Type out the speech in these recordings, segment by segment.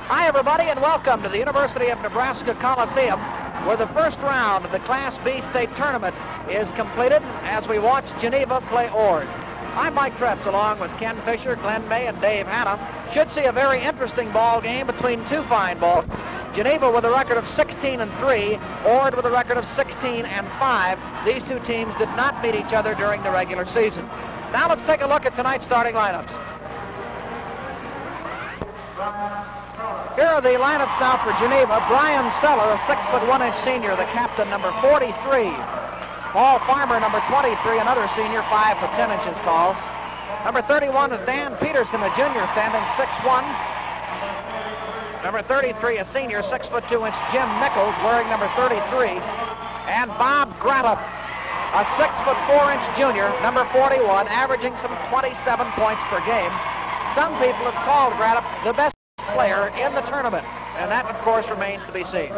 Hi, everybody, and welcome to the University of Nebraska Coliseum, where the first round of the Class B state tournament is completed as we watch Geneva play Ord. I'm Mike Treps, along with Ken Fisher, Glenn May, and Dave Hanna. Should see a very interesting ball game between two fine balls. Geneva with a record of 16-3, Ord with a record of 16-5. These two teams did not meet each other during the regular season. Now let's take a look at tonight's starting lineups. Here are the lineups now for Geneva. Brian Seller, a 6'1" senior, the captain, number 43. Paul Farmer, number 23, another senior, 5'10" tall. Number 31 is Dan Peterson, a junior, standing 6'1". Number 33, a senior, 6'2" Jim Nichols, wearing number 33. And Bob Grattop, a 6'4" junior, number 41, averaging some 27 points per game. Some people have called Grattop the best player in the tournament, and that, of course, remains to be seen.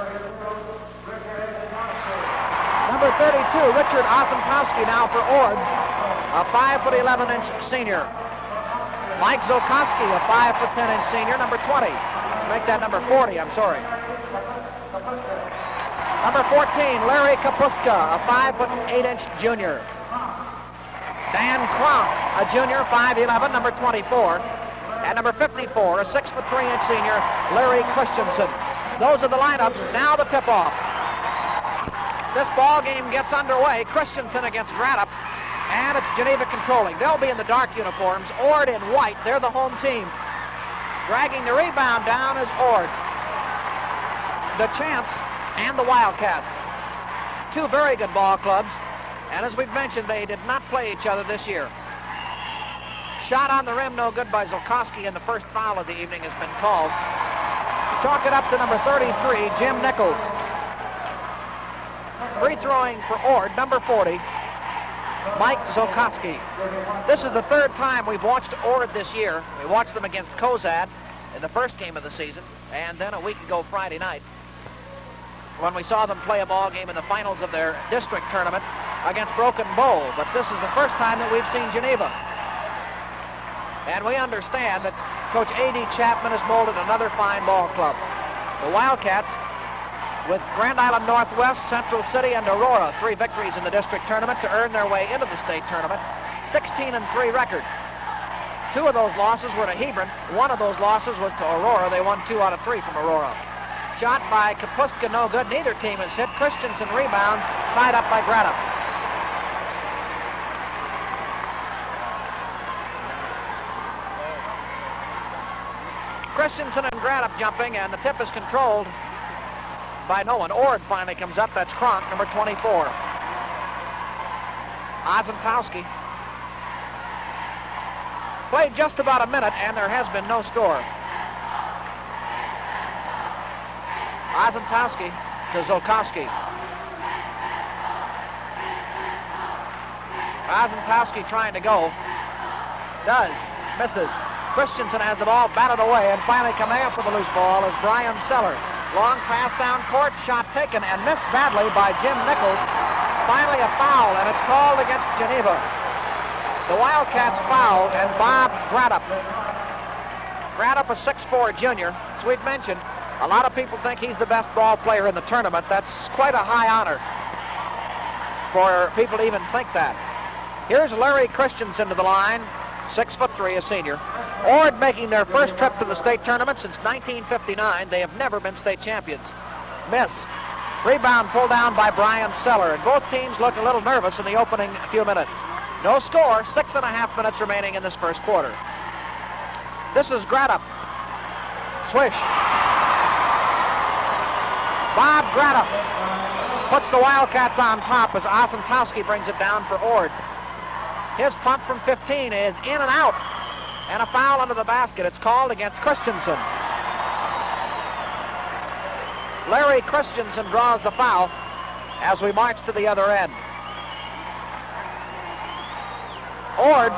Number 32, Richard Osentowski, now for Ord, a 5'11" senior. Mike Zolkowski, a 5'10" senior, number 20. Make that number 40, I'm sorry. Number 14, Larry Kapuska, a 5'8" junior. Dan Kronk, a junior, 5'11", number 24. And number 54, a 6'3" senior, Larry Christensen. Those are the lineups. Now the tip-off. This ball game gets underway. Christensen against Grattop, and it's Geneva controlling. They'll be in the dark uniforms. Ord in white. They're the home team. Dragging the rebound down is Ord, the Champs, and the Wildcats. Two very good ball clubs, and as we've mentioned, they did not play each other this year. Shot on the rim, no good by Zolkowski, and the first foul of the evening has been called. Chalk it up to number 33, Jim Nichols. Free throwing for Ord, number 40, Mike Zolkowski. This is the third time we've watched Ord this year. We watched them against Kozad in the first game of the season, and then a week ago Friday night when we saw them play a ball game in the finals of their district tournament against Broken Bow. But this is the first time that we've seen Geneva. And we understand that Coach A.D. Chapman has molded another fine ball club. The Wildcats, with Grand Island Northwest, Central City, and Aurora, 3 victories in the district tournament to earn their way into the state tournament. 16-3 record. 2 of those losses were to Hebron. 1 of those losses was to Aurora. They won 2 out of 3 from Aurora. Shot by Kapuska, no good. Neither team has hit. Christensen rebounds, tied up by Grattop. Christensen and Grattop jumping, and the tip is controlled by no one. Ord finally comes up. That's Kronk, number 24. Osentowski. Played just about a minute, and there has been no score. Osentowski to Zolkowski. Osentowski trying to go. Does. Misses. Christensen has the ball batted away, and finally coming up with the loose ball is Brian Seller. Long pass down court, shot taken and missed badly by Jim Nichols. Finally a foul, and it's called against Geneva. The Wildcats fouled, and Bob Grattop. Grattop, a 6'4" junior. As we've mentioned, a lot of people think he's the best ball player in the tournament. That's quite a high honor for people to even think that. Here's Larry Christensen to the line, 6'3", a senior. Ord making their first trip to the state tournament since 1959. They have never been state champions. Miss. Rebound pulled down by Brian Seller, and both teams look a little nervous in the opening few minutes. No score, 6.5 minutes remaining in this first quarter. This is Grattop. Swish. Bob Grattop puts the Wildcats on top as Osentowski brings it down for Ord. His pump from 15 is in and out, and a foul under the basket. It's called against Christensen. Larry Christensen draws the foul as we march to the other end. Ord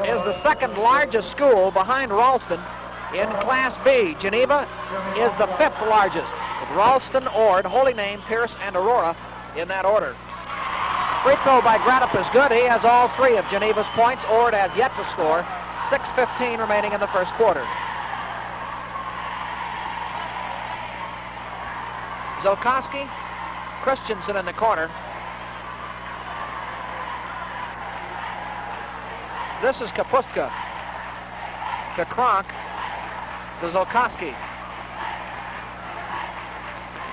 is the second largest school behind Ralston in Class B. Geneva is the 5th largest, with Ralston, Ord, Holy Name, Pierce, and Aurora in that order. Free throw by Grattop is good. He has all 3 of Geneva's points. Ord has yet to score. 6:15 remaining in the first quarter. Zolkowski, Christensen in the corner. This is Kapustka to Kronk to Zolkowski.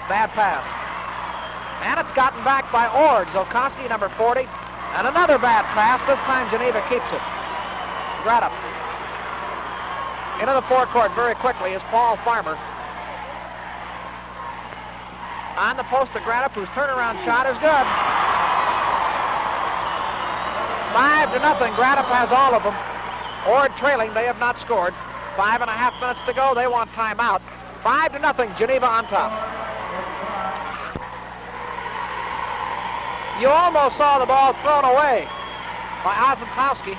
Bad pass. And it's gotten back by Ord. Zolkowski, number 40. And another bad pass. This time Geneva keeps it. Grattop. Into the forecourt very quickly is Paul Farmer. On the post to Grattop, whose turnaround shot is good. 5-0. Grattop has all of them. Ord trailing. They have not scored. 5.5 minutes to go. They want timeout. 5-0. Geneva on top. You almost saw the ball thrown away by Ozentowski.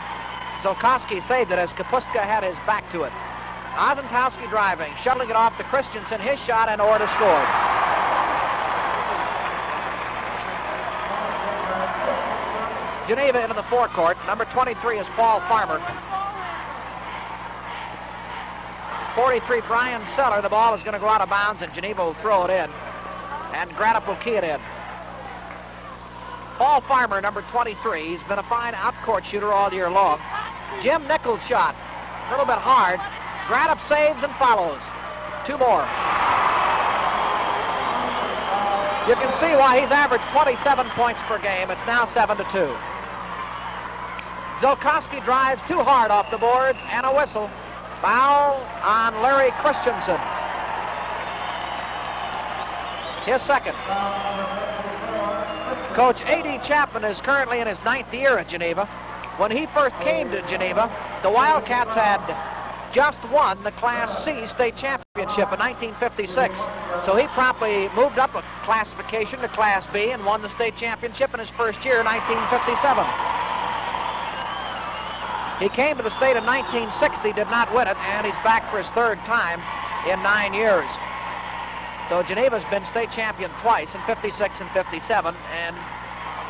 Zolkowski saved it as Kapustka had his back to it. Ozentowski driving, shuttling it off to Christensen, his shot, and Ord has scored. Geneva into the forecourt. Number 23 is Paul Farmer. 43, Brian Seller. The ball is going to go out of bounds, and Geneva will throw it in. And Grattop will key it in. Paul Farmer, number 23. He's been a fine out-court shooter all year long. Jim Nichols' shot. A little bit hard. Grattop saves and follows. 2 more. You can see why he's averaged 27 points per game. It's now 7-2. Zolkowski drives too hard off the boards, and a whistle. Foul on Larry Christensen. His second. Coach A.D. Chapman is currently in his 9th year at Geneva. When he first came to Geneva, the Wildcats had just won the Class C state championship in 1956. So he promptly moved up a classification to Class B and won the state championship in his first year in 1957. He came to the state in 1960, did not win it, and he's back for his 3rd time in 9 years. So Geneva's been state champion twice, in 56 and 57, and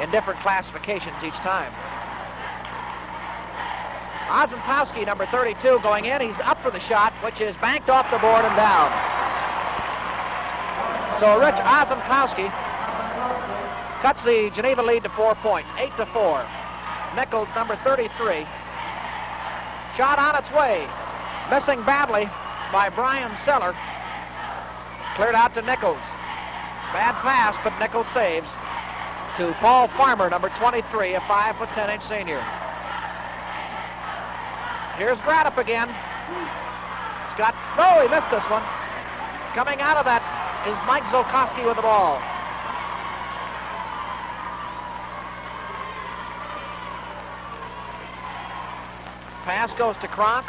in different classifications each time. Ozentowski, number 32, going in. He's up for the shot, which is banked off the board and down. So Rich Ozentowski cuts the Geneva lead to 4 points, 8-4. Nichols, number 33. Shot on its way. Missing badly by Brian Seller. Cleared out to Nichols. Bad pass, but Nichols saves. To Paul Farmer, number 23, a 5'10" senior. Here's Grattop again. He's got, no, he missed this one. Coming out of that is Mike Zolkowski with the ball. Pass goes to Kronk.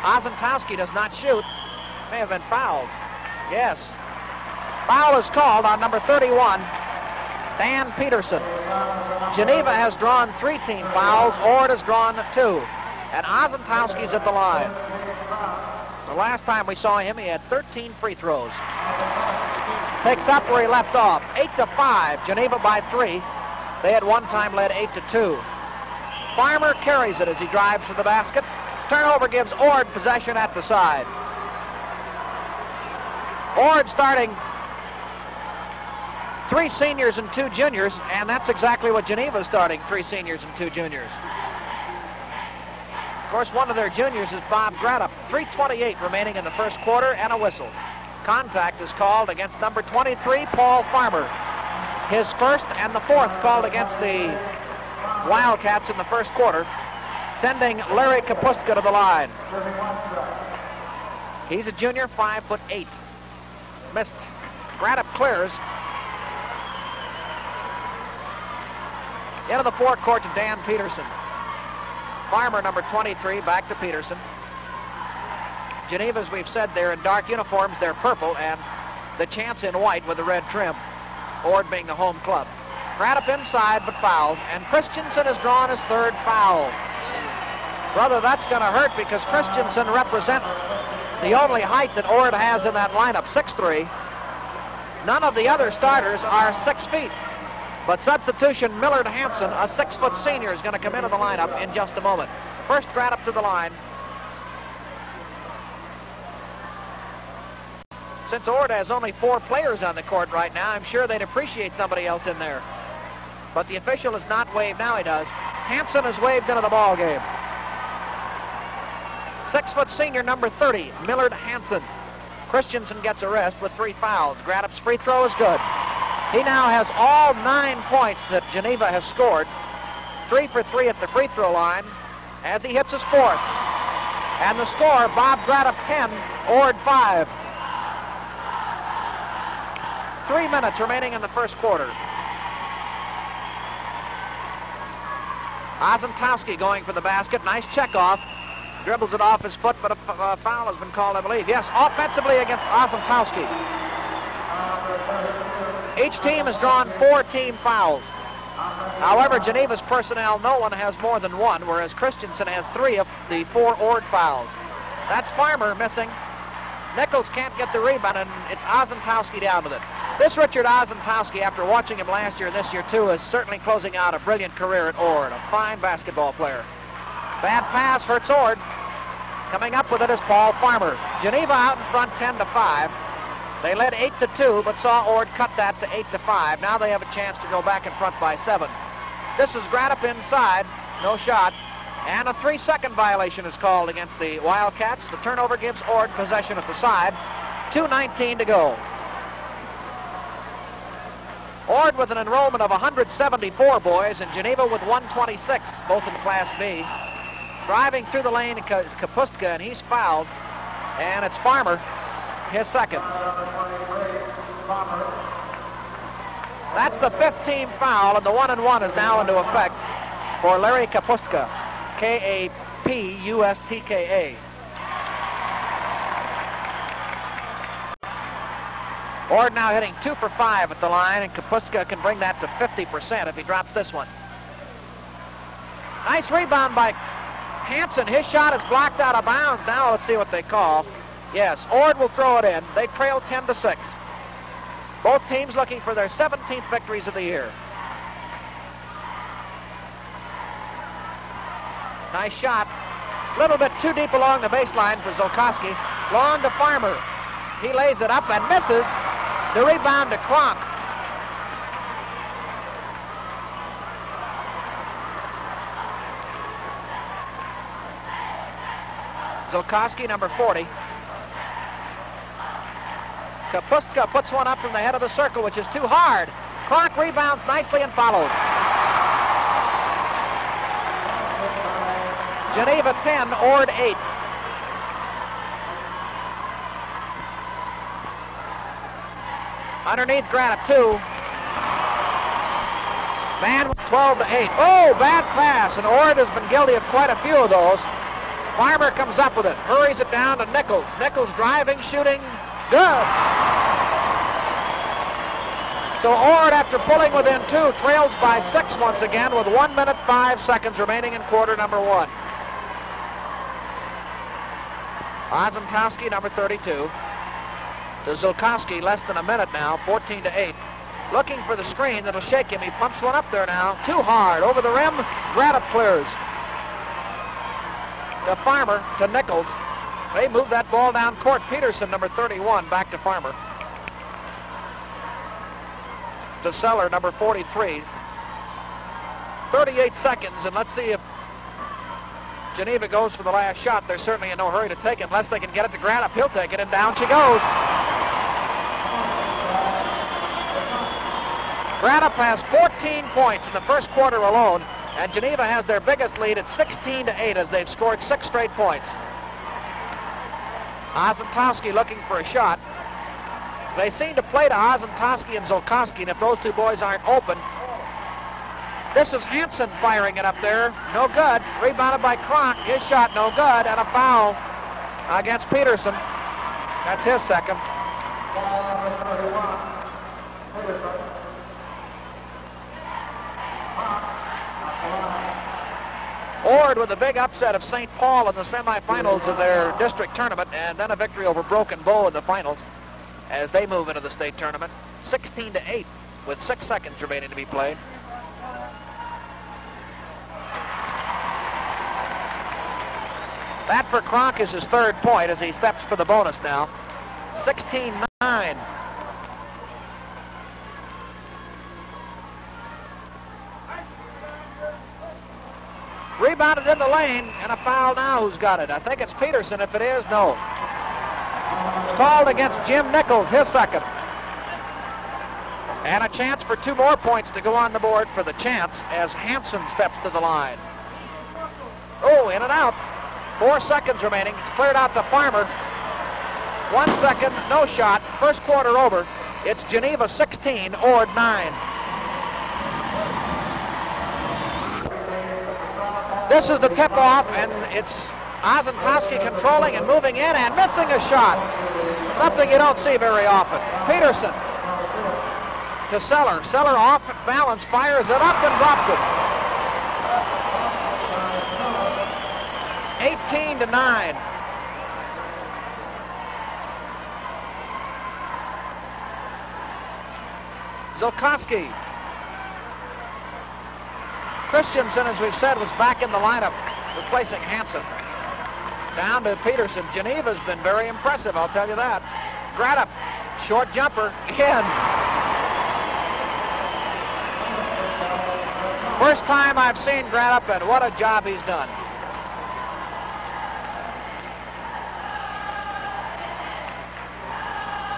Ozentowski does not shoot. May have been fouled. Yes. Foul is called on number 31, Dan Peterson. Geneva has drawn 3 team fouls. Ord has drawn 2. And Ozentowski's at the line. The last time we saw him, he had 13 free throws. Picks up where he left off. 8-5. Geneva by 3. They had one time led 8-2. Farmer carries it as he drives to the basket. Turnover gives Ord possession at the side. Ord starting 3 seniors and 2 juniors, and that's exactly what Geneva's starting, 3 seniors and 2 juniors. Of course, one of their juniors is Bob Grattop. 3:28 remaining in the first quarter, and a whistle. Contact is called against number 23, Paul Farmer. His first and the 4th called against the Wildcats in the first quarter, sending Larry Kapustka to the line. He's a junior, 5'8". Missed. Grattop clears. Into the forecourt to Dan Peterson. Farmer, number 23, back to Peterson. Geneva, as we've said, they're in dark uniforms. They're purple, and the Chants in white with the red trim. Ord being the home club. Grattop inside, but fouled, and Christensen has drawn his 3rd foul. Brother, that's going to hurt because Christensen represents the only height that Ord has in that lineup, 6'3". None of the other starters are 6 feet. But substitution Millard Hanson, a 6-foot senior, is going to come into the lineup in just a moment. First Grattop to the line. Since Ord has only 4 players on the court right now, I'm sure they'd appreciate somebody else in there. But the official has not waved. Now he does. Hansen has waved into the ball game. 6-foot senior, number 30, Millard Hansen. Christensen gets a rest with 3 fouls. Grattop's free throw is good. He now has all 9 points that Geneva has scored. 3 for 3 at the free throw line as he hits his 4th. And the score, Bob Grattop 10, Ord 5. 3 minutes remaining in the first quarter. Ozentowski going for the basket. Nice check off. Dribbles it off his foot, but a foul has been called, I believe. Yes, offensively against Ozentowski. Each team has drawn 4 team fouls. However, Geneva's personnel, no one has more than 1, whereas Christensen has 3 of the 4 Ord fouls. That's Farmer missing. Nichols can't get the rebound, and it's Ozentowski down with it. This Richard Ozentowski, after watching him last year and this year too, is certainly closing out a brilliant career at Ord. A fine basketball player. Bad pass hurts Ord. Coming up with it is Paul Farmer. Geneva out in front 10-5. They led 8-2, but saw Ord cut that to 8-5. Now they have a chance to go back in front by 7. This is Grattop inside. No shot. And a 3-second violation is called against the Wildcats. The turnover gives Ord possession at the side. 2:19 to go. Ord with an enrollment of 174 boys, and Geneva with 126, both in Class B. Driving through the lane is Kapustka, and he's fouled. And it's Farmer, his second. That's the 15th foul, and the 1-and-1 is now into effect for Larry Kapustka. K-A-P-U-S-T-K-A. Ord now hitting 2 for 5 at the line, and Kapustka can bring that to 50% if he drops this one. Nice rebound by Hansen. His shot is blocked out of bounds. Now let's see what they call. Yes, Ord will throw it in. They trail 10-6. Both teams looking for their 17th victories of the year. Nice shot. A little bit too deep along the baseline for Zolkowski. Long to Farmer. He lays it up and misses. The rebound to Kronk. Zolkowski, number 40. Kapustka puts one up from the head of the circle, which is too hard. Kronk rebounds nicely and followed. Geneva 10, Ord 8. Underneath Grattop 2. Man 12-8. Oh, bad pass, and Ord has been guilty of quite a few of those. Farmer comes up with it, hurries it down to Nichols. Nichols driving, shooting, good. So Ord, after pulling within 2, trails by 6 once again with 1 minute 5 seconds remaining in quarter number 1. Ozentowski, number 32. To Zolkowski, less than a minute now, 14-8. Looking for the screen that'll shake him. He pumps one up there now. Too hard. Over the rim, Grattop clears. To Farmer, to Nichols. They move that ball down court. Peterson, number 31, back to Farmer. To Seller, number 43. 38 seconds, and let's see if Geneva goes for the last shot. They're certainly in no hurry to take it unless they can get it to Grattop. He'll take it, and down she goes. Grattop has 14 points in the first quarter alone, and Geneva has their biggest lead at 16-8 as they've scored 6 straight points. Ozentowski looking for a shot. They seem to play to Ozentowski and Zolkowski, and if those two boys aren't open, this is Hansen firing it up there. No good. Rebounded by Kronk. His shot no good, and a foul against Peterson. That's his second. Ord with a big upset of St. Paul in the semifinals of their district tournament, and then a victory over Broken Bow in the finals as they move into the state tournament. 16-8 with 6 seconds remaining to be played. That for Kronk is his 3rd point as he steps for the bonus now. 16-9. 9. Rebounded in the lane, and a foul now. Who's got it? I think it's Peterson. If it is, no. It's called against Jim Nichols, his second. And a chance for 2 more points to go on the board for the Chance as Hansen steps to the line. Oh, in and out. 4 seconds remaining. It's cleared out to Farmer. 1 second, no shot. First quarter over. It's Geneva 16, Ord 9. This is the tip-off, and it's Ozenkowski controlling and moving in and missing a shot. Something you don't see very often. Peterson to Seller. Seller off balance, fires it up and drops it. 18-9. Zolkowski. Christensen, as we've said, was back in the lineup, replacing Hansen. Down to Peterson. Geneva's been very impressive, I'll tell you that. Grattop, short jumper, in. First time I've seen Grattop, and what a job he's done.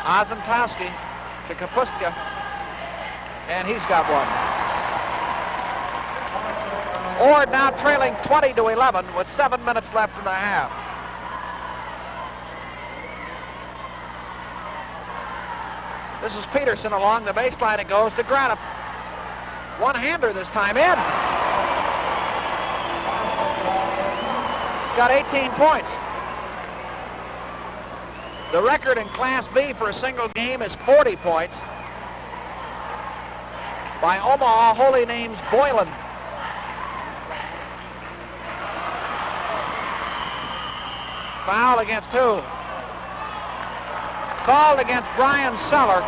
Ozenkowski to Kapuska, and he's got one. Ord now trailing 20-11 with 7 minutes left in the half. This is Peterson along the baseline. It goes to Grattop. One-hander this time in. He's got 18 points. The record in Class B for a single game is 40 points by Omaha Holy Names Boylan. Foul against who? Called against Brian Seller,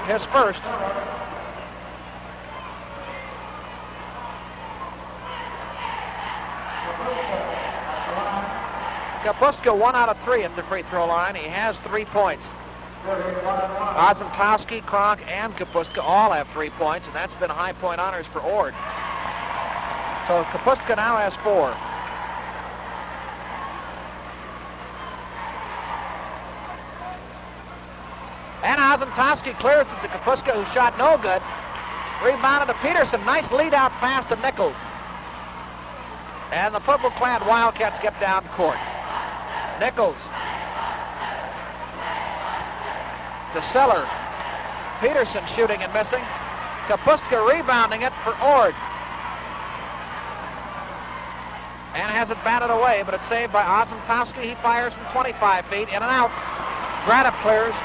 his first. Kapuska 1 out of 3 at the free throw line. He has 3 points. Ozenkowski, Kronk, and Kapuska all have 3 points, and that's been high point honors for Ord. So Kapuska now has 4. And Ozenkowski clears it to Kapuska, who shot no good. Rebounded to Peterson. Nice lead out pass to Nichols. And the purple-clad Wildcats get down court. Nichols to Seller. Peterson shooting and missing. Kapuska rebounding it for Ord. And has it batted away, but it's saved by Ozenkowski. He fires from 25 feet, in and out. Grattop clears.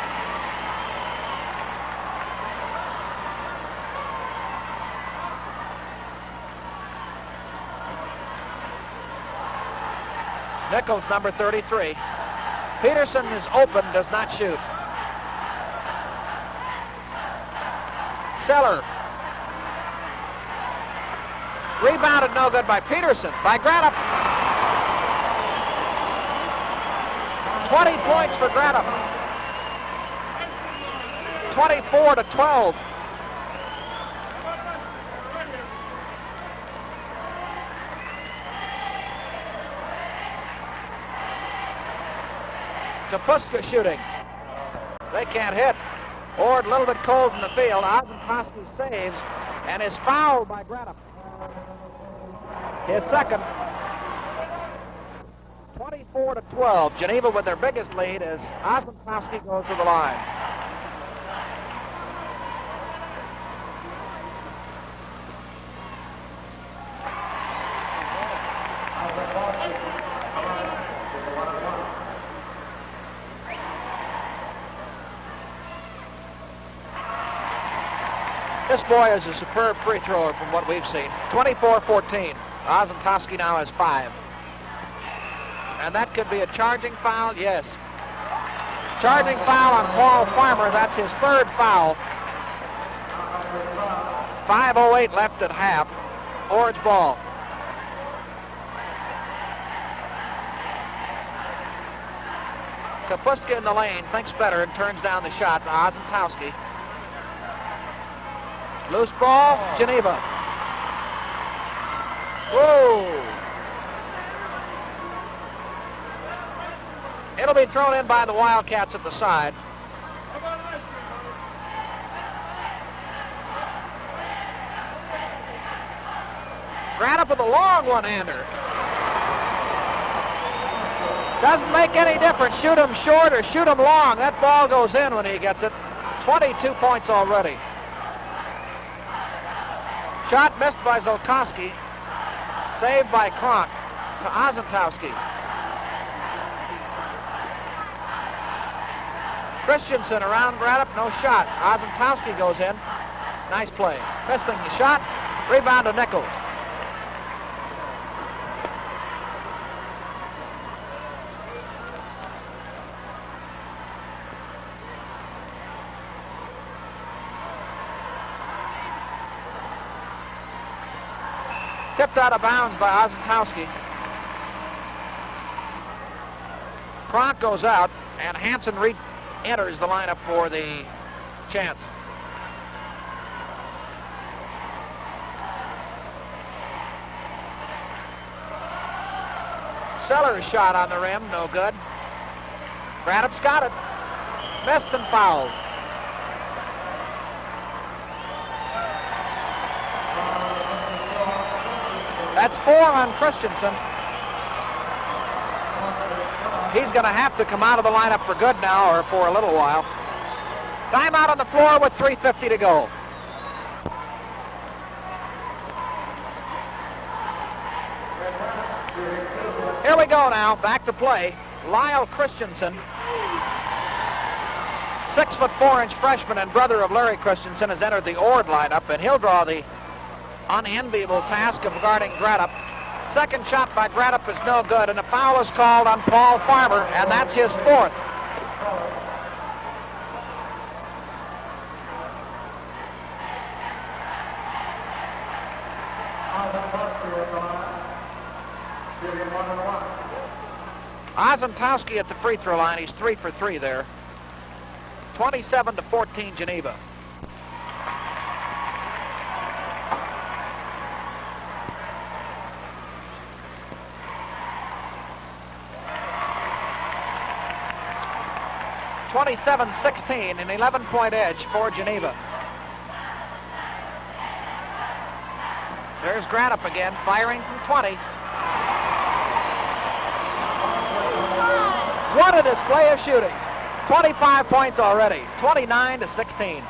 Nichols, number 33. Peterson is open, does not shoot. Seller. Rebounded, no good by Peterson. By Grattop. 20 points for Grattop. 24-12. Kapuska shooting. They can't hit. Ord a little bit cold in the field. Ozenkowski saves and is fouled by Grattop. His second. 24-12. Geneva with their biggest lead as Ozenkowski goes to the line. This boy is a superb free thrower from what we've seen. 24-14. Ozenkowski now has 5. And that could be a charging foul, yes. Charging foul on Paul Farmer. That's his 3rd foul. 5:08 left at half. Ord's ball. Kapuska in the lane, thinks better and turns down the shot to Ozentowski. Loose ball, Geneva. Whoa! It'll be thrown in by the Wildcats at the side. Grattop with a long one-hander. Doesn't make any difference. Shoot him short or shoot him long. That ball goes in when he gets it. 22 points already. Shot missed by Zolkowski. Saved by Kronk to Ozentowski. Christensen around Grattop, no shot. Ozentowski goes in. Nice play. Missing the shot. Rebound to Nichols. Tipped out of bounds by Ozentowski. Kronk goes out, and Hansen enters the lineup for the chance. Sellers shot on the rim, no good. Grattop's got it. Missed and fouled. That's 4 on Christensen. He's going to have to come out of the lineup for good now, or for a little while. Timeout on the floor with 3:50 to go. Here we go now, back to play. Lyle Christensen, 6'4" freshman and brother of Larry Christensen, has entered the Ord lineup, and he'll draw the unenviable task of guarding Grattop. Second shot by Grattop is no good, and a foul is called on Paul Farmer, and that's his 4th. Ozentowski at the free throw line. He's 3 for 3 there. 27-14 Geneva. (27-16), an 11-point edge for Geneva. There's Grattop again, firing from 20. What a display of shooting. 25 points already, 29-16.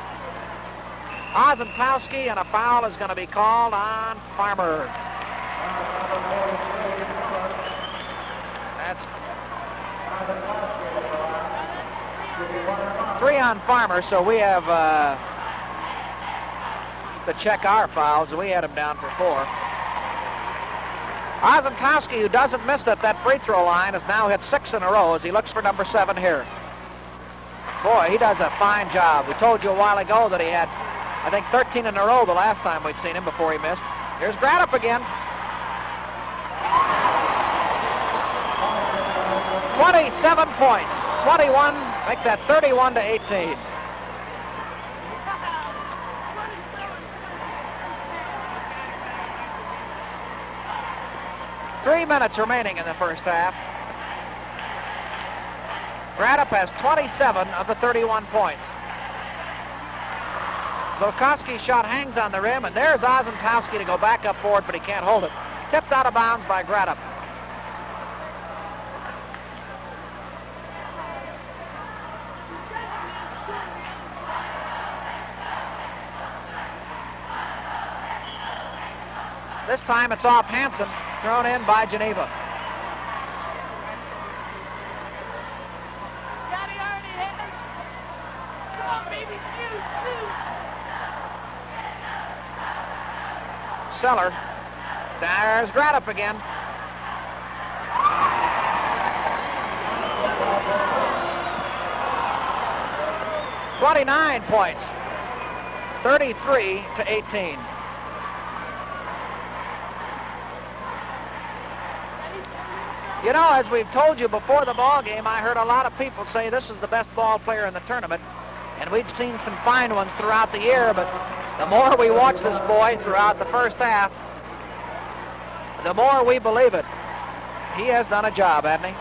Ozentowski, and a foul is going to be called on Farmer. That's 3 on Farmer, so we have to check our fouls. We had him down for 4. Ozentowski, who doesn't miss at that free throw line, has now hit 6 in a row as he looks for number 7 here. Boy, he does a fine job. We told you a while ago that he had, I think, 13 in a row the last time we'd seen him before he missed. Here's Grattop again. 27 points. 21, make that 31-18. Three minutes remaining in the first half. Grattop has 27 of the 31 points. Zolkowski's shot hangs on the rim, and there's Ozentowski to go back up for it, but he can't hold it. Tipped out of bounds by Grattop. This time it's off Hansen, thrown in by Geneva. Seller. There's Grattop again. (29 points. 33-18. You know, as we've told you before the ball game, I heard a lot of people say this is the best ball player in the tournament. And we've seen some fine ones throughout the year, but the more we watch this boy throughout the first half, the more we believe it. He has done a job, hasn't he?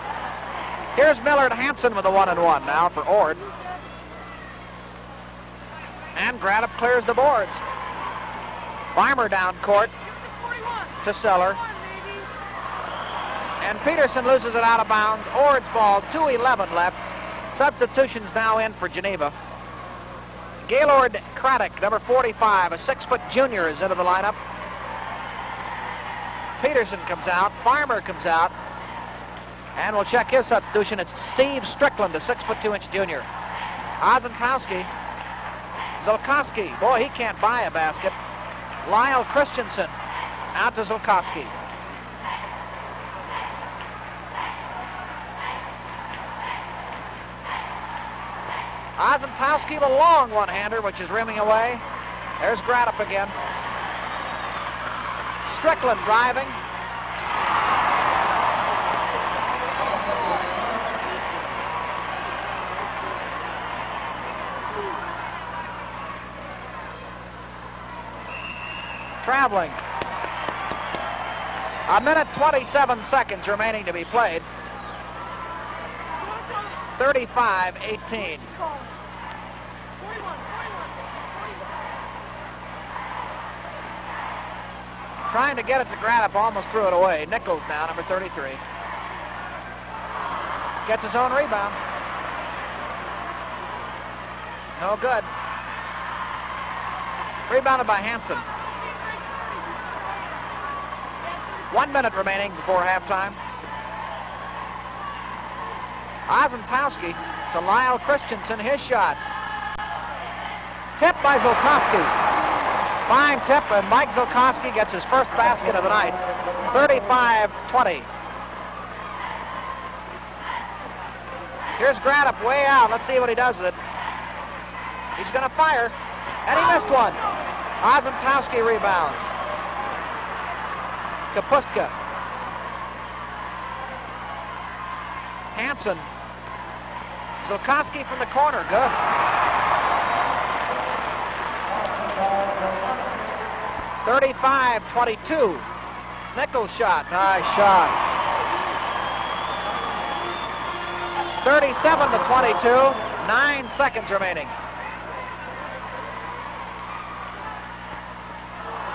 Here's Millard Hanson with a 1-1 now for Ord. And Grattop clears the boards. Farmer down court to Seller. And Peterson loses it out of bounds. Ord's ball, 2:11 left. Substitutions now in for Geneva. Gaylord Craddock, number 45, a 6-foot junior, is into the lineup. Peterson comes out. Farmer comes out. And we'll check his substitution. It's Steve Strickland, a 6'2" junior. Ozentowski. Zulkowski. Boy, he can't buy a basket. Lyle Christensen out to Zulkowski. Ozentowski, the long one-hander, which is rimming away. There's Grattop again. Strickland driving. Traveling. A minute 27 seconds remaining to be played. 35-18. Trying to get it to Grattop, almost threw it away. Nichols now, number 33. Gets his own rebound. No good. Rebounded by Hanson. 1 minute remaining before halftime. Ozentowski to Lyle Christensen, his shot. Tipped by Zulkowski. Fine tip, and Mike Zulkowski gets his first basket of the night. 35-20. Here's Grattop way out. Let's see what he does with it. He's going to fire, and he missed one. Ozentowski rebounds. Kapustka. Hanson. Zulkowski from the corner. Good. (35-22). Nichols shot. Nice shot. 37-22. 9 seconds remaining.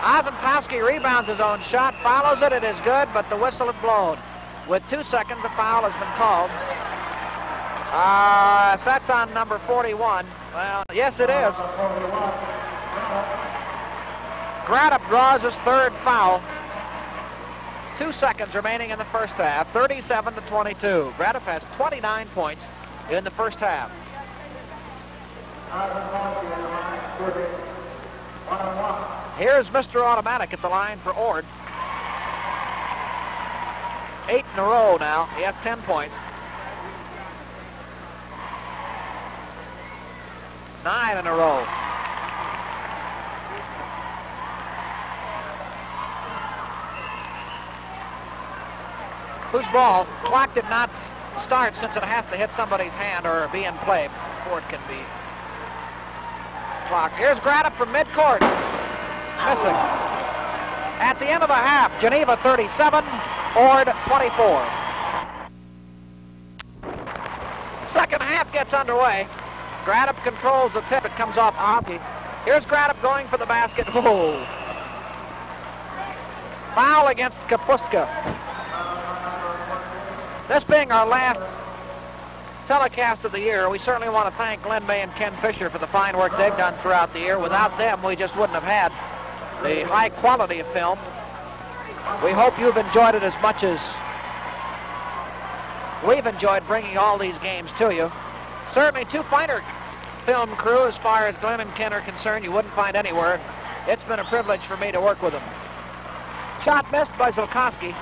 Ozentowski rebounds his own shot, follows it, it is good, but the whistle had blown. With 2 seconds, a foul has been called. If that's on number 41, well, yes it is. Grattop draws his third foul. 2 seconds remaining in the first half, 37-22. Grattop has 29 points in the first half. Here's Mr. Automatic at the line for Ord. 8 in a row now. He has 10 points. 9 in a row. Whose ball? Clock did not start since it has to hit somebody's hand or be in play before it can be clocked. Here's Grattop from midcourt. Missing. At the end of the half, Geneva 37, Ord 24. Second half gets underway. Grattop controls the tip. It comes off Ozzy. Here's Grattop going for the basket. Whoa. Foul against Kapustka. This being our last telecast of the year, we certainly want to thank Glenn May and Ken Fisher for the fine work they've done throughout the year. Without them, we just wouldn't have had the high quality of film. We hope you've enjoyed it as much as we've enjoyed bringing all these games to you. Certainly two finer film crew as far as Glenn and Ken are concerned you wouldn't find anywhere. It's been a privilege for me to work with them. Shot missed by Zulkowski.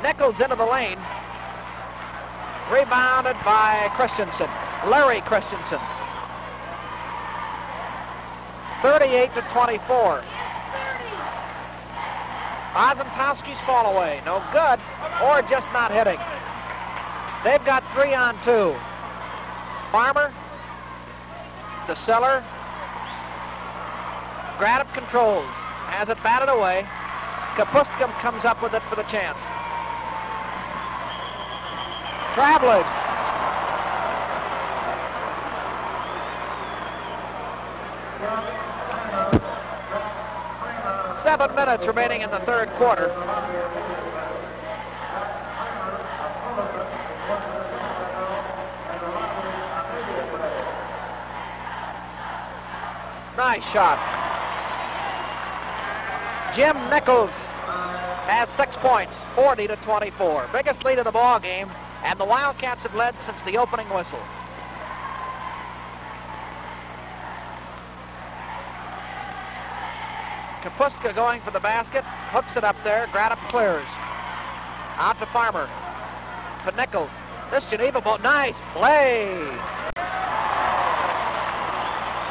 Nichols into the lane. Rebounded by Christensen. Larry Christensen. 38-24. Ozentowski's fall away. No good, or just not hitting. They've got 3 on 2. Farmer, the Seller. Grattop controls. Has it batted away. Kapustka comes up with it for the chance. Traveling. Seven minutes remaining in the third quarter. Nice shot. Jim Nichols has 6 points, 40-24. Biggest lead of the ball game, and the Wildcats have led since the opening whistle. Kapustka going for the basket, hooks it up there. Grattop clears. Out to Farmer. To Nichols. This Geneva ball, nice play.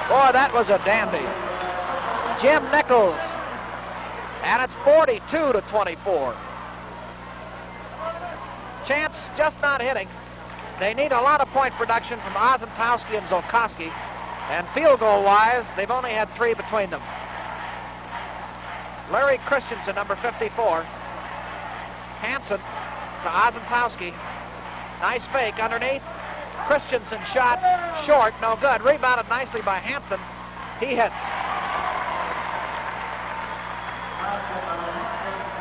Boy, that was a dandy. Jim Nichols. And it's 42-24. Chance just not hitting. They need a lot of point production from Ozentowski and Zolkowski. And field goal-wise, they've only had 3 between them. Larry Christensen, number 54. Hansen to Ozentowski. Nice fake underneath. Christensen shot short, no good. Rebounded nicely by Hansen. He hits.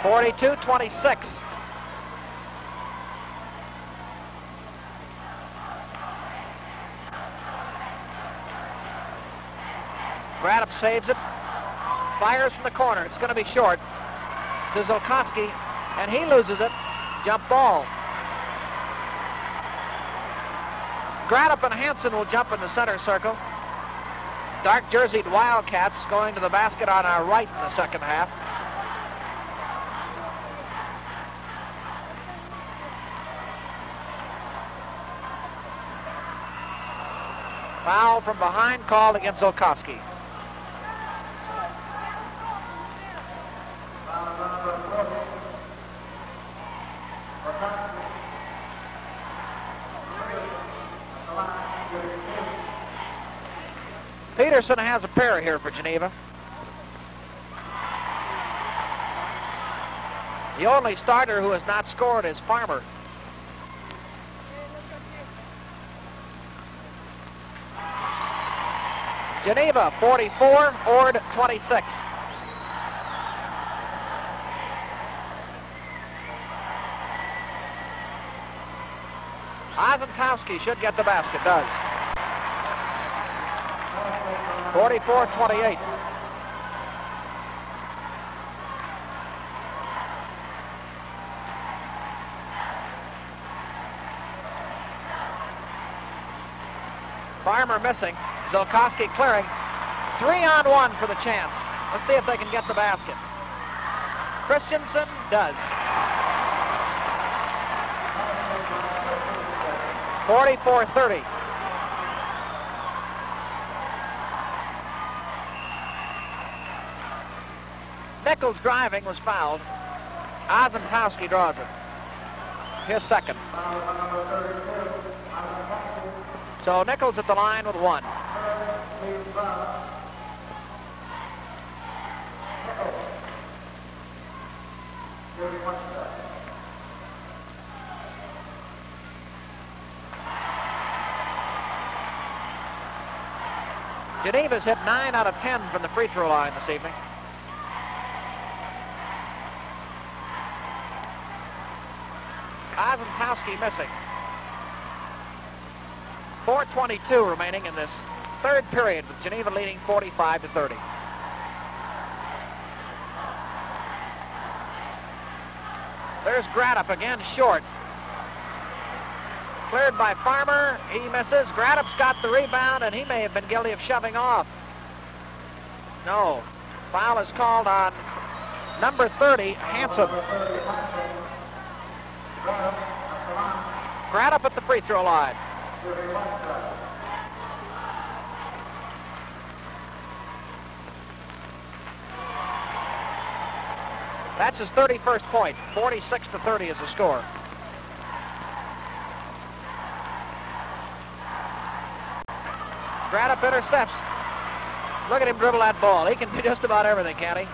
42-26. Grattop saves it. Fires from the corner. It's going to be short to Zolkowski, and he loses it. Jump ball. Grattop and Hansen will jump in the center circle. Dark jerseyed Wildcats going to the basket on our right in the second half. Foul from behind called against Zolkowski. Peterson has a pair here for Geneva. The only starter who has not scored is Farmer. Geneva 44, Ord 26. Ozentowski should get the basket, does. 44-28. Farmer missing. Zolkowski clearing. 3-on-1 for the chance. Let's see if they can get the basket. Christensen does. 44-30. Nichols driving was fouled. Ozentowski draws it. His second. So Nichols at the line with 1. Geneva's hit 9 out of 10 from the free throw line this evening. Ozentowski missing. 4:22 remaining in this third period, with Geneva leading 45-30. There's Grattop again, short. Cleared by Farmer. He misses. Grattop's got the rebound, and he may have been guilty of shoving off. No. Foul is called on number 30, Hansen. Grattop at the free throw line. That's his 31st point. 46-30 is the score. Grattop intercepts. Look at him dribble that ball. He can do just about everything, can't he?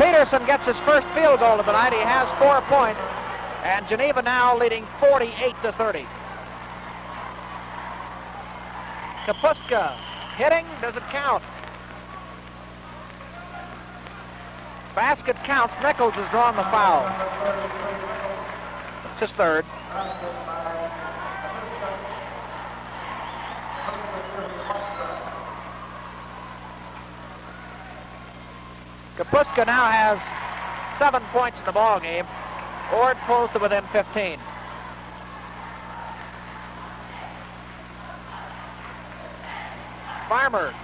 Peterson gets his first field goal of the night. He has 4 points. And Geneva now leading 48-30. Kapuska hitting. Does it count? Basket counts. Nichols has drawn the foul. It's his third. Kapuska now has 7 points in the ball game. Ord pulls to within 15. Farmer.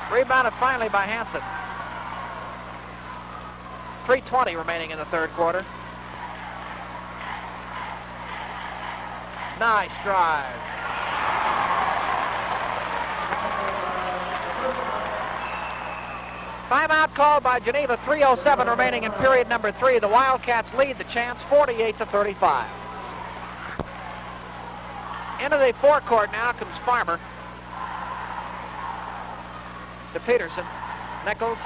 Rebounded finally by Hansen. 3:20 remaining in the third quarter. Nice drive. Timeout called by Geneva. 3:07 remaining in period number 3. The Wildcats lead the chance 48-35. Into the forecourt now comes Farmer. To Peterson. Nichols.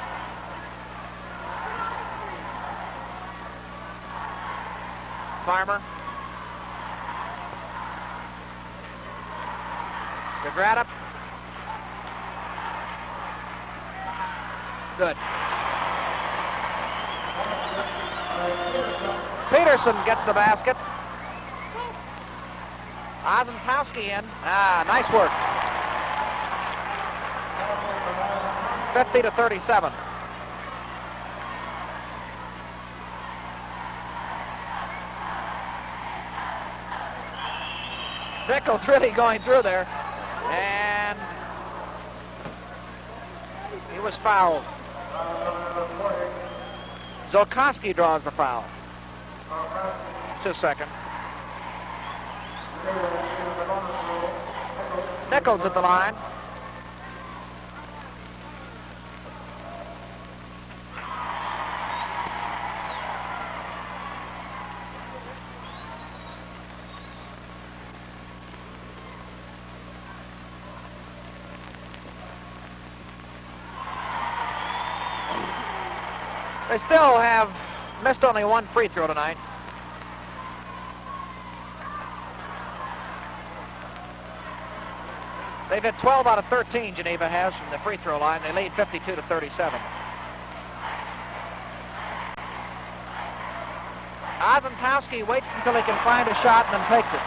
Farmer. To Grattop. Good. Peterson gets the basket. Ozentowski in. Nice work. 50-37. Nichols really going through there. And he was fouled. Zolkowski draws the foul. It's his second. Nichols at the line. They still have missed only 1 free throw tonight. They've hit 12 out of 13, Geneva has, from the free throw line. They lead 52-37. Ozentowski waits until he can find a shot and then takes it.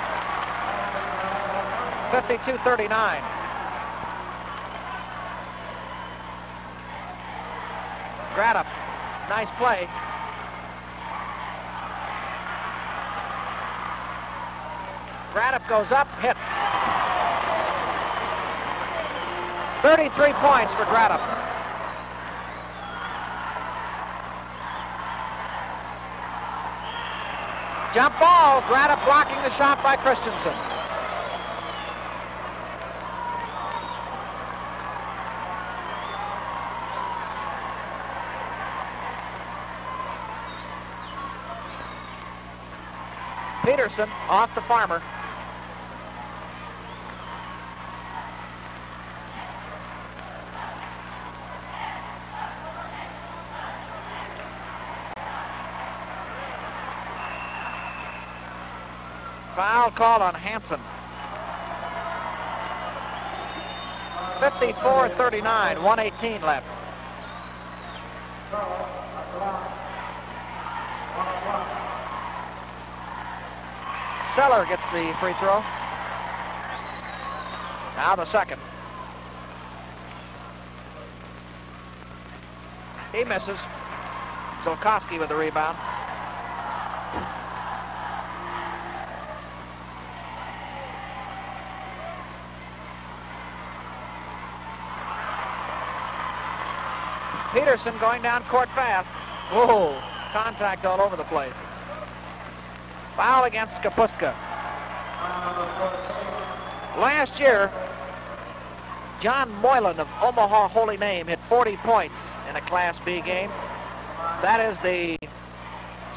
52-39. Grattop. Nice play. Grattop goes up, hits. 33 points for Grattop. Jump ball. Grattop blocking the shot by Christensen. Peterson off the Farmer. Foul called on Hansen. 54-39, 1:18 left. Seller gets the free throw. Now the second. He misses. Zolkowski with the rebound. Peterson going down court fast. Whoa, contact all over the place. Foul against Kapuska. Last year, John Moylan of Omaha Holy Name hit 40 points in a Class B game. That is the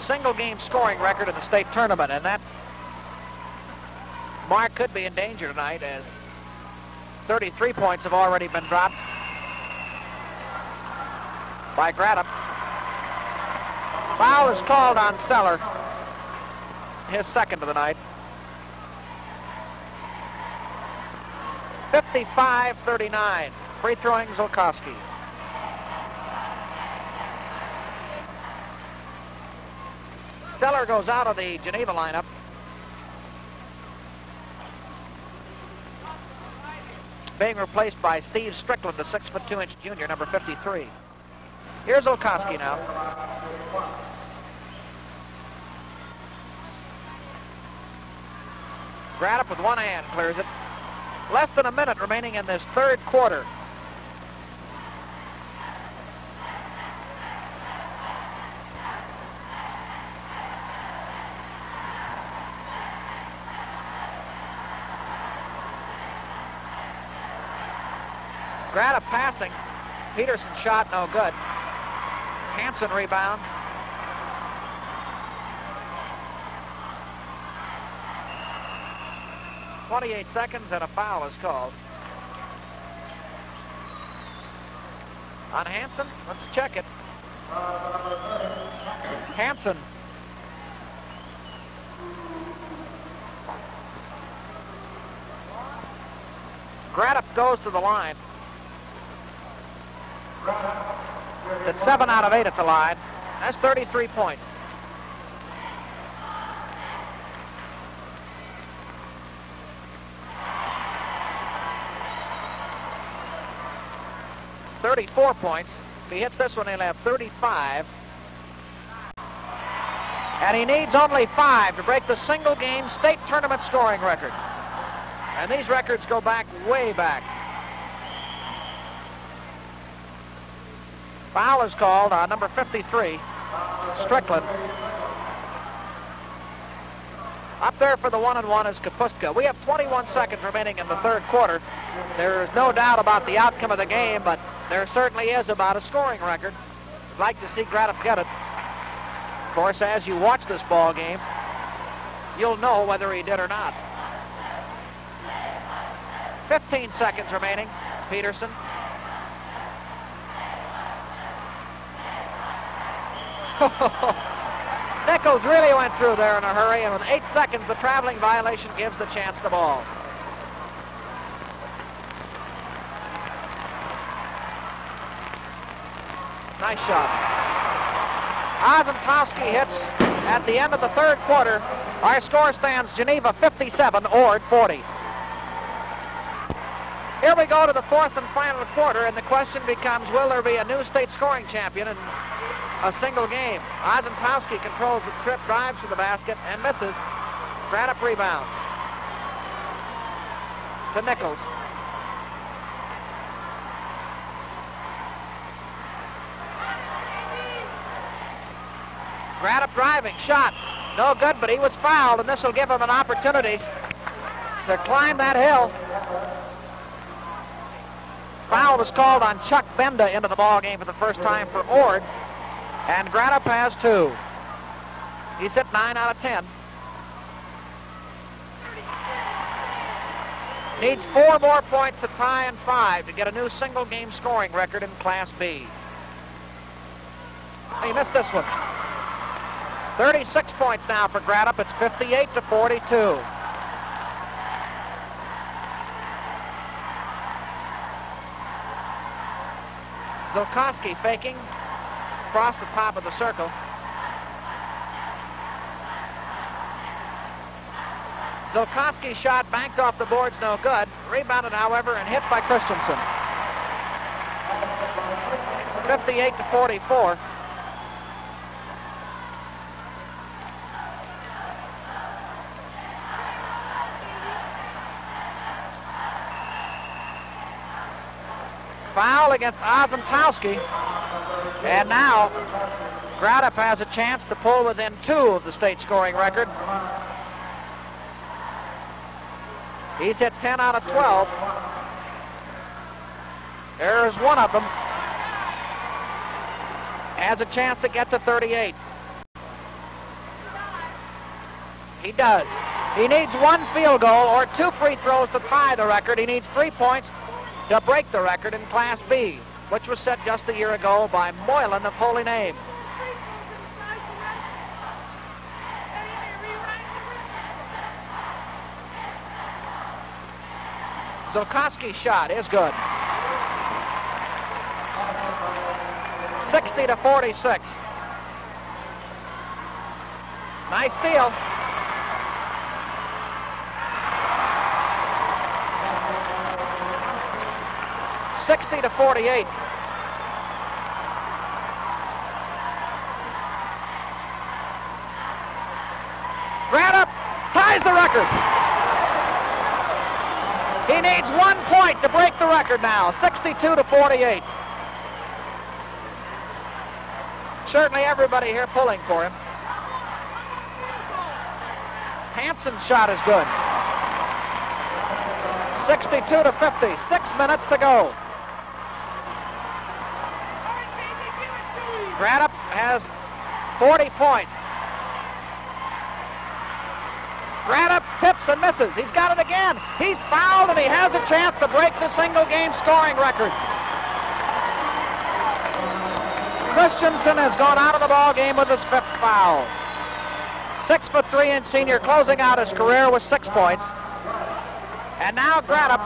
single game scoring record in the state tournament, and that mark could be in danger tonight as 33 points have already been dropped by Grattop. Foul is called on Seller, his second of the night. 55-39, free throwing Zolkowski. Seller goes out of the Geneva lineup. Being replaced by Steve Strickland, a 6'2" junior, number 53. Here's Zolkowski now. Grattop with one hand clears it. Less than a minute remaining in this third quarter. Grattop passing. Peterson shot, no good. Hansen rebounds. .28 seconds and a foul is called on Hansen. Let's check it. Hansen. Grattop goes to the line. It's 7 out of 8 at the line. That's 33 points. .34 points. If he hits this one, he'll have 35. And he needs only 5 to break the single game state tournament scoring record. And these records go back, way back. Foul is called on number 53, Strickland. Up there for the 1-and-1 is Kapustka. We have 21 seconds remaining in the third quarter. There is no doubt about the outcome of the game, but there certainly is about a scoring record. I'd like to see Grattop get it. Of course, as you watch this ball game, you'll know whether he did or not. 15 seconds remaining. Peterson. Nichols really went through there in a hurry, and with 8 seconds, the traveling violation gives the chance the ball. Nice shot. Ozentowski hits at the end of the third quarter. Our score stands Geneva 57, Ord 40. Here we go to the fourth and final quarter, and the question becomes, will there be a new state scoring champion in a single game? Ozentowski controls the trip, drives to the basket, and misses. Grattop rebounds to Nichols. Grattop driving, shot, no good, but he was fouled, and this will give him an opportunity to climb that hill. Foul was called on Chuck Benda into the ball game for the first time for Ord, and Grattop has 2. He's hit 9 out of 10. Needs 4 more points to tie and 5 to get a new single game scoring record in Class B. He missed this one. 36 points now for Grattop. It's 58-42. Zolkowski faking across the top of the circle. Zolkowski's shot banked off the boards, no good. Rebounded, however, and hit by Christensen. 58-44. Foul against Ozentowski, and now Grattop has a chance to pull within 2 of the state scoring record. He's hit 10 out of 12. There's one of them. Has a chance to get to 38. He does. He needs one field goal or 2 free throws to tie the record. He needs 3 points to break the record in Class B, which was set just a year ago by Moylan of Holy Name. Zulkowski's shot is good. 60 to 46. Nice steal. $60 to 48. Grattop ties the record. He needs 1 point to break the record now. 62 to 48. Certainly everybody here pulling for him. Hanson's shot is good. 62 to 50. 6 minutes to go. Grattop has 40 points. Grattop tips and misses. He's got it again. He's fouled and he has a chance to break the single game scoring record. Christensen has gone out of the ball game with his 5th foul. 6'3" senior closing out his career with 6 points. And now Grattop,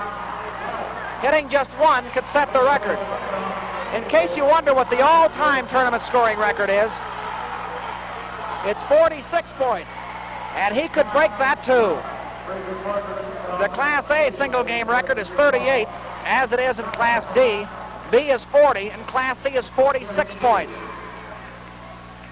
hitting just 1, could set the record. In case you wonder what the all-time tournament scoring record is, it's 46 points, and he could break that too. The Class A single game record is 38, as it is in Class D. B is 40, and Class C is 46 points.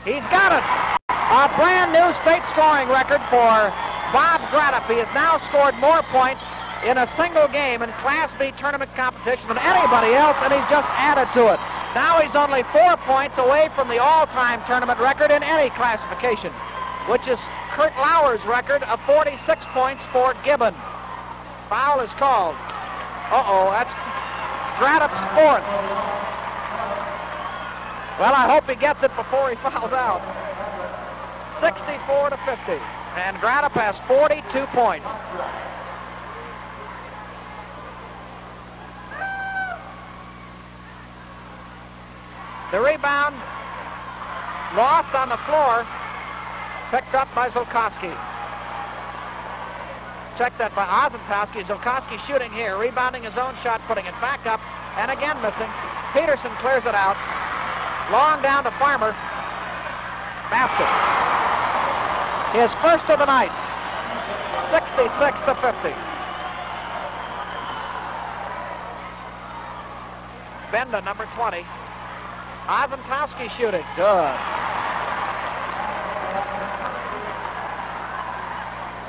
He's got it. A brand new state scoring record for Bob Grattop. He has now scored more points in a single game in Class B tournament competition than anybody else, and he's just added to it. Now he's only 4 points away from the all-time tournament record in any classification, which is Kurt Lauer's record of 46 points for Gibbon. Foul is called. Uh-oh, that's Grattop's 4th. Well, I hope he gets it before he fouls out. 64 to 50, and Grattop has 42 points. The rebound lost on the floor, picked up by Zulkowski. Check that by Ozentowski. Zulkowski shooting here, rebounding his own shot, putting it back up, and again missing. Peterson clears it out. Long down to Farmer. Basket. His 1st of the night. 66 to 50. Benda, number 20. Ozentowski shooting. Good.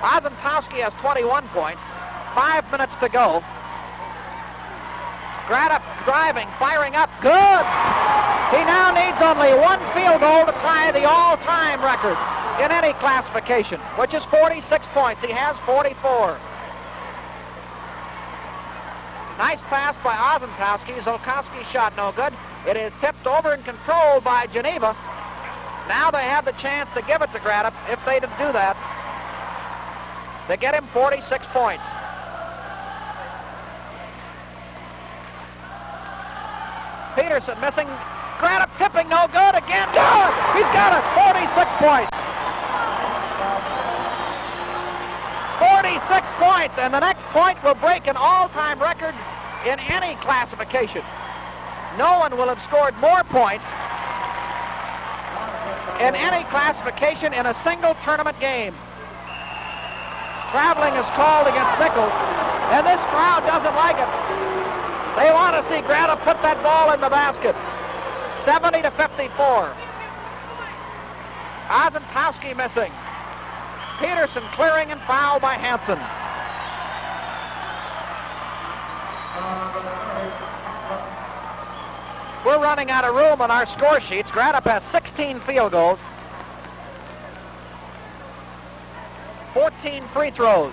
Ozentowski has 21 points. 5 minutes to go. Grattop driving, firing up. Good! He now needs only 1 field goal to tie the all-time record in any classification, which is 46 points. He has 44. Nice pass by Ozentowski. Zulkowski's shot no good. It is tipped over and controlled by Geneva. Now they have the chance to give it to Grattop if they did do that. They get him 46 points. Peterson missing. Grattop tipping no good again. Good! He's got it. 46 points. 46 points, and the next point will break an all-time record in any classification. No one will have scored more points in any classification in a single tournament game. Traveling is called against Nichols, and this crowd doesn't like it. They want to see Grattop put that ball in the basket. 70 to 54. Ozentowski missing. Peterson clearing and fouled by Hanson. We're running out of room on our score sheets. Grattop has 16 field goals, 14 free throws.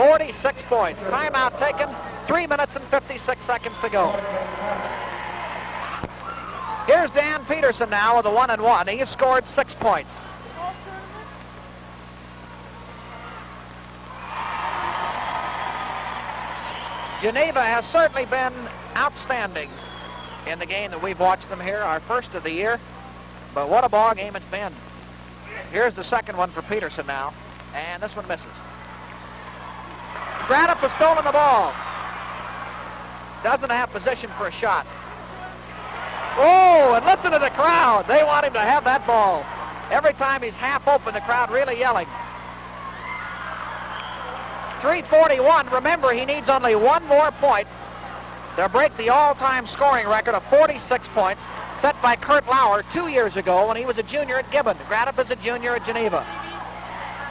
46 points. Timeout taken. 3 minutes and 56 seconds to go. Here's Dan Peterson now with a 1-1. He has scored 6 points. Geneva has certainly been outstanding in the game that we've watched them here, our first of the year. But what a ball game it's been. Here's the second one for Peterson now, and this one misses. Grattop has stolen the ball. Doesn't have position for a shot. Oh, and listen to the crowd. They want him to have that ball. Every time he's half open, the crowd really yelling. 341. Remember, he needs only one more point to break the all-time scoring record of 46 points set by Kurt Lauer 2 years ago when he was a junior at Gibbon. Grattop is a junior at Geneva.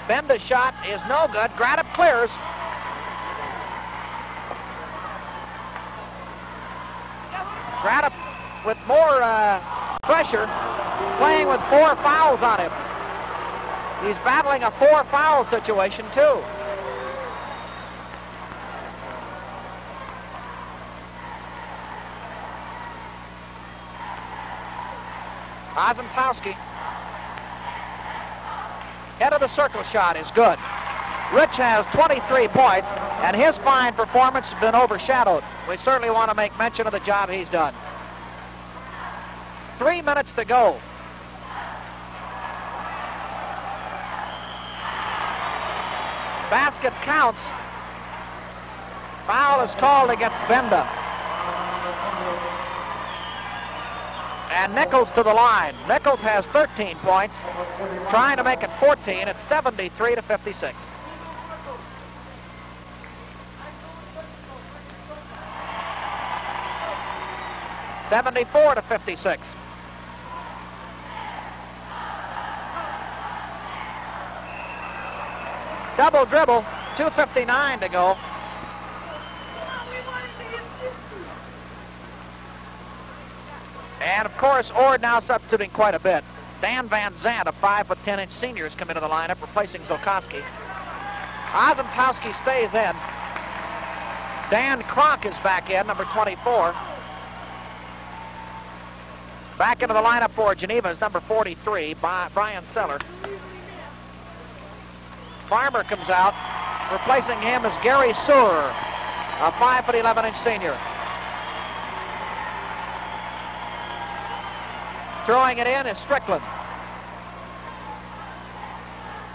Benda's shot is no good. Grattop clears. Grattop with more pressure, playing with 4 fouls on him. He's battling a 4-foul situation, too. Ozentowski. Head of the circle shot is good. Rich has 23 points, and his fine performance has been overshadowed. We certainly want to make mention of the job he's done. 3 minutes to go. Basket counts. Foul is called against Benda. And Nichols to the line. Nichols has 13 points, trying to make it 14. It's 73-56. (74-56). Double dribble, 2:59 to go. And of course, Ord now substituting quite a bit. Dan Van Zandt, a 5'10" senior, has come into the lineup, replacing Zolkowski. Ozentowski stays in. Dan Kronk is back in, number 24. Back into the lineup for Geneva is number 43, Brian Seller. Farmer comes out. Replacing him is Gary Sewer, a 5'11" senior. Throwing it in is Strickland.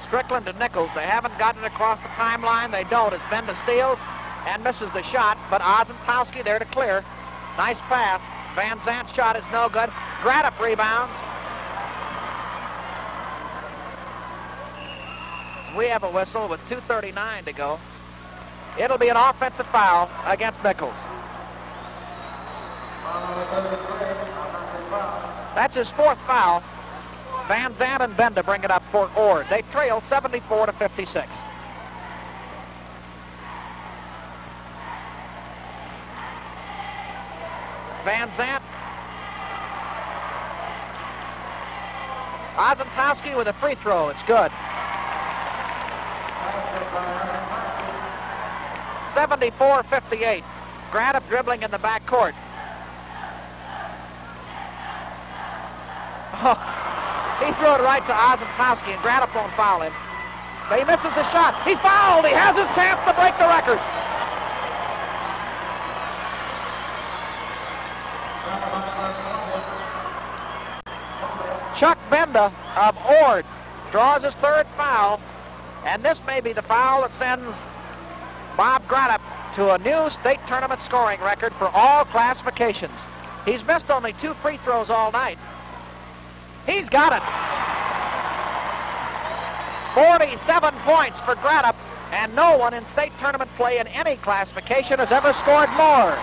Strickland to Nichols. They haven't gotten it across the timeline. They don't, as Benda steals and misses the shot, but Ozentowski there to clear. Nice pass. Van Zandt's shot is no good. Grattop rebounds. We have a whistle with 2:39 to go. It'll be an offensive foul against Nichols. That's his 4th foul. Van Zandt and Benda bring it up for Ord. They trail 74-56. Van Zandt. Ozentowski with a free throw. It's good. 74-58. Grattop dribbling in the back court. Oh, he threw it right to Ozentowski, and Grattop won't foul him. But he misses the shot. He's fouled. He has his chance to break the record. Chuck Benda of Ord draws his 3rd foul, and this may be the foul that sends Bob Grattop to a new state tournament scoring record for all classifications. He's missed only 2 free throws all night. He's got it. 47 points for Grattop, and no one in state tournament play in any classification has ever scored more.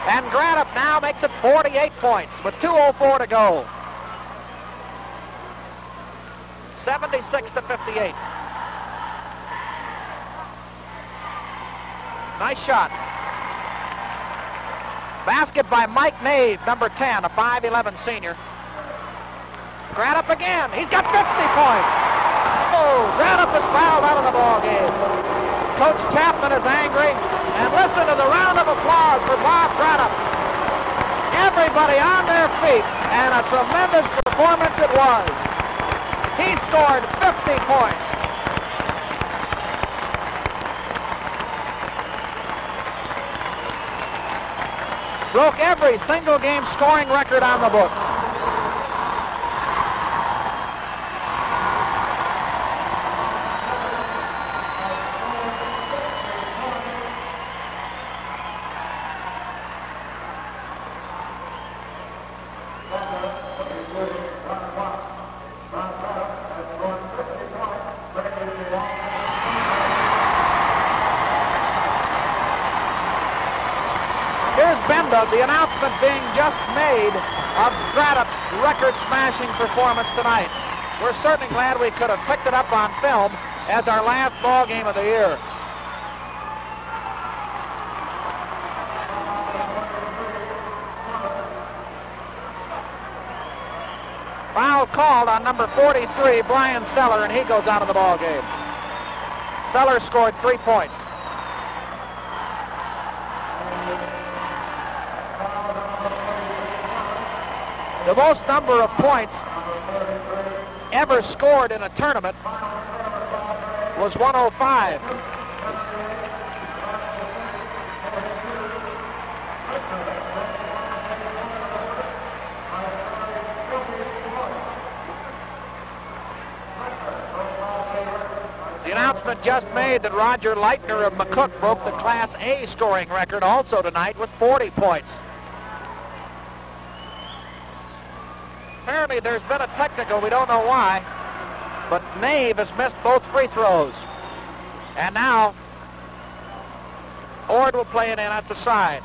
And Grattop now makes it 48 points with 2:04 to go. 76-58. Nice shot. Basket by Mike Nave, number 10, a 5'11" senior. Grattop again. He's got 50 points. Oh, Grattop is fouled out of the ball game. Coach Chapman is angry. And listen to the round of applause for Bob Grattop. Everybody on their feet, and a tremendous performance it was. He scored 50 points. Broke every single game scoring record on the book. The announcement being just made of Grattop's record-smashing performance tonight. We're certainly glad we could have picked it up on film as our last ball game of the year. Foul called on number 43, Brian Seller, and he goes out of the ball game. Seller scored 3 points. The most number of points ever scored in a tournament was 105. The announcement just made that Roger Leitner of McCook broke the Class A scoring record also tonight with 40 points. Apparently there's been a technical, we don't know why, but Nave has missed both free throws. And now Ord will play it in at the side.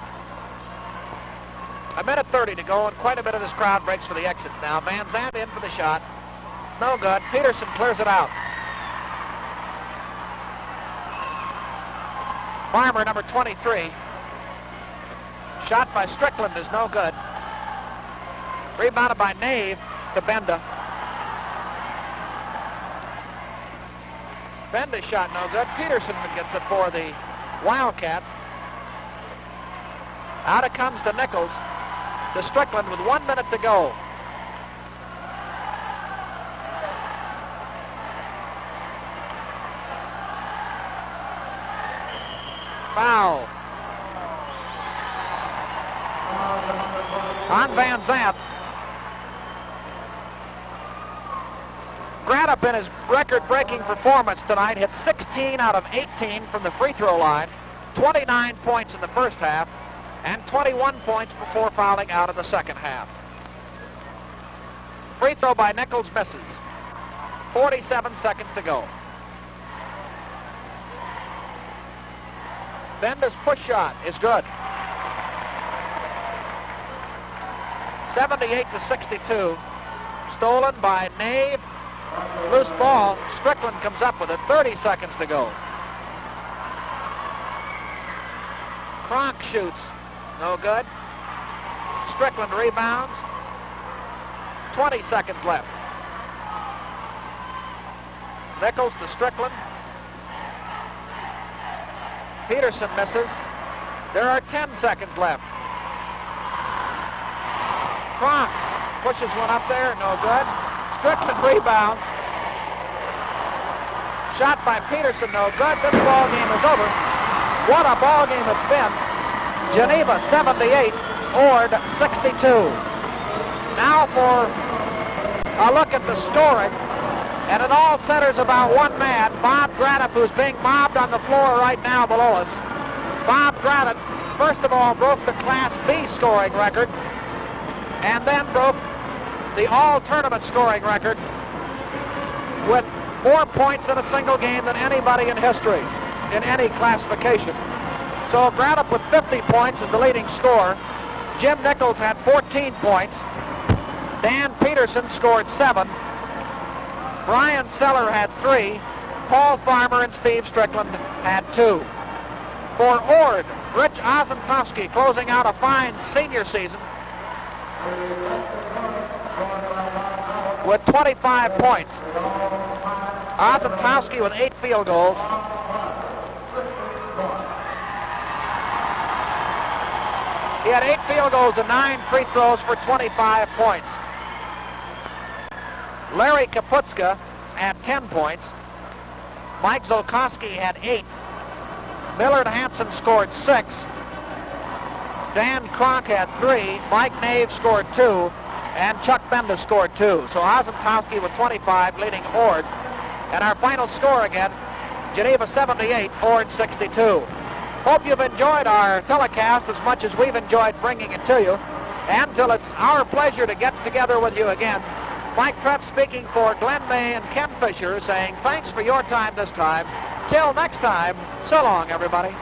A minute 30 to go, and quite a bit of this crowd breaks for the exits now. Van Zandt in for the shot. No good. Peterson clears it out. Farmer, number 23. Shot by Strickland is no good. Rebounded by Nave to Benda. Benda's shot no good. Peterson gets it for the Wildcats. Out it comes to Nichols. To Strickland with 1 minute to go. Foul on Van Zandt. Grattop in his record-breaking performance tonight hit 16 out of 18 from the free throw line, 29 points in the first half, and 21 points before fouling out of the second half. Free throw by Nichols misses. 47 seconds to go. Benda's push shot is good. 78-62. Stolen by Nave. Loose ball. Strickland comes up with it. 30 seconds to go. Kronk shoots. No good. Strickland rebounds. 20 seconds left. Nichols to Strickland. Peterson misses. There are 10 seconds left. Kronk pushes one up there. No good. Strickland rebounds. Shot by Peterson. No good. This ball game is over. What a ball game it's been. Geneva 78, Ord 62. Now for a look at the scoring. And it all centers about one man, Bob Grattop, who's being mobbed on the floor right now below us. Bob Grattop, first of all, broke the Class B scoring record, and then broke the all-tournament scoring record with more points in a single game than anybody in history in any classification. So Grattop with 50 points is the leading scorer. Jim Nichols had 14 points. Dan Peterson scored 7. Brian Seller had 3. Paul Farmer and Steve Strickland had 2. For Ord, Rich Ozentowski closing out a fine senior season with 25 points. Ozentowski with 8 field goals. He had 8 field goals and 9 free throws for 25 points. Larry Kaputska had 10 points. Mike Zolkowski had 8. Millard Hansen scored 6. Dan Kronk had 3. Mike Nave scored 2. And Chuck Benda scored 2. So Ozentowski with 25 leading Ord. And our final score again, Geneva 78, Ord 62. Hope you've enjoyed our telecast as much as we've enjoyed bringing it to you. And till it's our pleasure to get together with you again, Mike Treff speaking for Glenn May and Ken Fisher saying thanks for your time this time. Till next time, so long, everybody.